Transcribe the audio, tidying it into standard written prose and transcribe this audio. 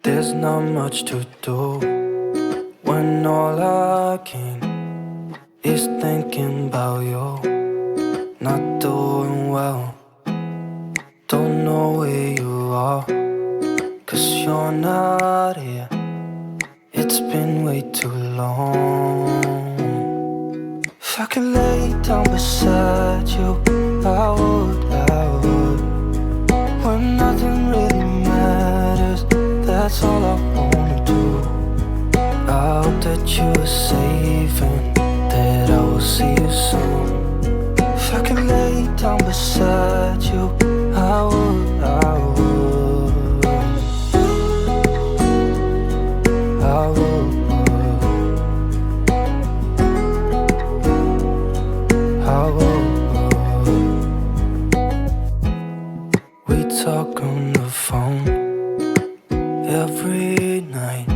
There's not much to do when all I can is thinking about you. Not doing well, don't know where you are, 'cause you're not here. It's been way too long. If I could lay down beside you, I would. When nothing really matters, that's all I wanna do. I hope that you are safe and that I will see you soon. If I could lay down beside you, I would. I would. I would. We talk on the phone every night.